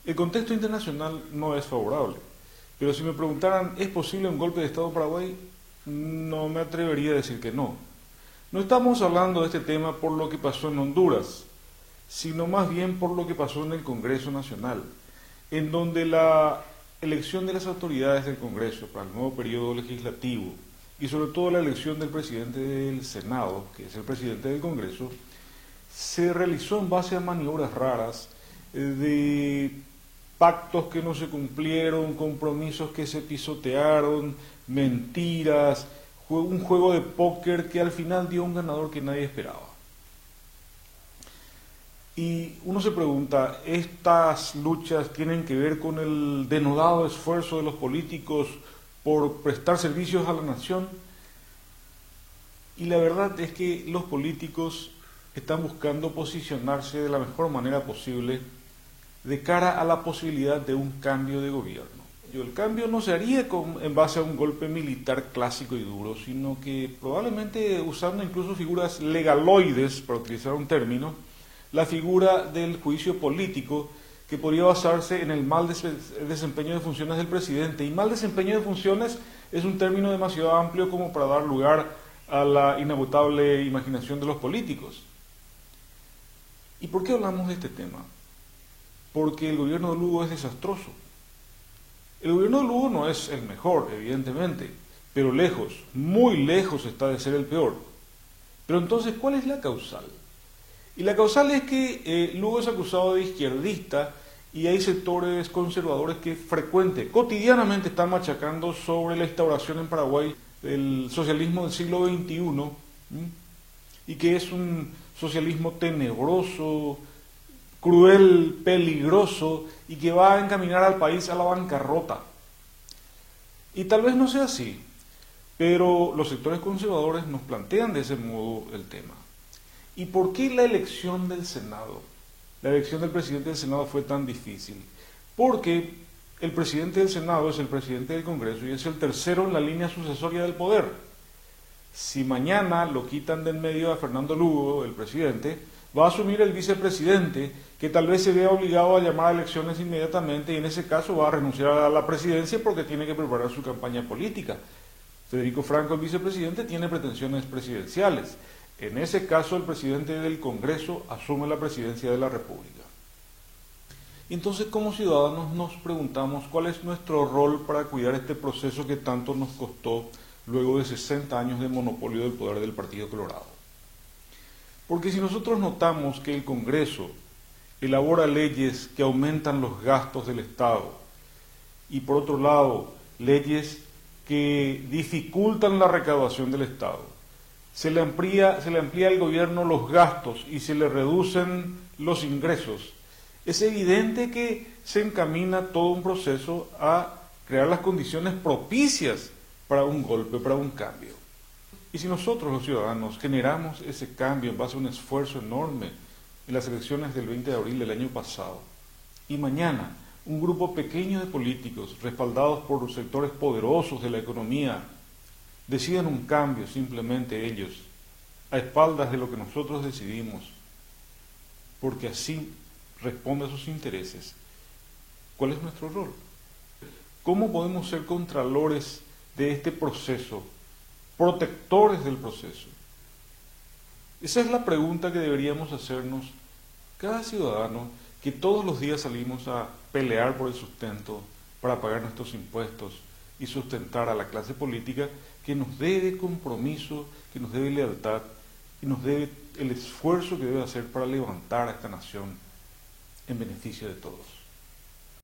El contexto internacional no es favorable, pero si me preguntaran, ¿es posible un golpe de Estado en Paraguay? No me atrevería a decir que no. No estamos hablando de este tema por lo que pasó en Honduras, sino más bien por lo que pasó en el Congreso Nacional, en donde la elección de las autoridades del Congreso para el nuevo periodo legislativo y sobre todo la elección del presidente del Senado, que es el presidente del Congreso, se realizó en base a maniobras raras de pactos que no se cumplieron, compromisos que se pisotearon, mentiras, un juego de póker que al final dio un ganador que nadie esperaba. Y uno se pregunta, ¿estas luchas tienen que ver con el denodado esfuerzo de los políticos por prestar servicios a la nación? Y la verdad es que los políticos están buscando posicionarse de la mejor manera posible de cara a la posibilidad de un cambio de gobierno. El cambio no se haría en base a un golpe militar clásico y duro, sino que probablemente usando incluso figuras legaloides, para utilizar un término, la figura del juicio político, que podría basarse en el mal desempeño de funciones del presidente. Y mal desempeño de funciones es un término demasiado amplio como para dar lugar a la inagotable imaginación de los políticos. ¿Y por qué hablamos de este tema? Porque el gobierno de Lugo es desastroso. El gobierno de Lugo no es el mejor, evidentemente, pero lejos, muy lejos está de ser el peor. Pero entonces, ¿cuál es la causal? Y la causal es que Lugo es acusado de izquierdista y hay sectores conservadores que cotidianamente están machacando sobre la instauración en Paraguay del socialismo del siglo XXI, y que es un socialismo tenebroso, cruel, peligroso y que va a encaminar al país a la bancarrota. Y tal vez no sea así, pero los sectores conservadores nos plantean de ese modo el tema. ¿Y por qué la elección del Senado, la elección del presidente del Senado fue tan difícil? Porque el presidente del Senado es el presidente del Congreso y es el tercero en la línea sucesoria del poder. Si mañana lo quitan de en medio a Fernando Lugo, el presidente, va a asumir el vicepresidente, que tal vez se vea obligado a llamar a elecciones inmediatamente y en ese caso va a renunciar a la presidencia porque tiene que preparar su campaña política. Federico Franco, el vicepresidente, tiene pretensiones presidenciales. En ese caso, el presidente del Congreso asume la presidencia de la República. Entonces, como ciudadanos nos preguntamos cuál es nuestro rol para cuidar este proceso que tanto nos costó luego de 60 años de monopolio del poder del Partido Colorado. Porque si nosotros notamos que el Congreso elabora leyes que aumentan los gastos del Estado y por otro lado leyes que dificultan la recaudación del Estado, se le amplía al gobierno los gastos y se le reducen los ingresos, es evidente que se encamina todo un proceso a crear las condiciones propicias para un golpe, para un cambio. Y si nosotros los ciudadanos generamos ese cambio en base a un esfuerzo enorme en las elecciones del 20 de abril del año pasado, y mañana un grupo pequeño de políticos respaldados por los sectores poderosos de la economía deciden un cambio simplemente ellos, a espaldas de lo que nosotros decidimos, porque así responde a sus intereses, ¿cuál es nuestro rol? ¿Cómo podemos ser contralores de este proceso, protectores del proceso? Esa es la pregunta que deberíamos hacernos cada ciudadano que todos los días salimos a pelear por el sustento, para pagar nuestros impuestos y sustentar a la clase política que nos debe compromiso, que nos debe lealtad y nos debe el esfuerzo que debe hacer para levantar a esta nación en beneficio de todos.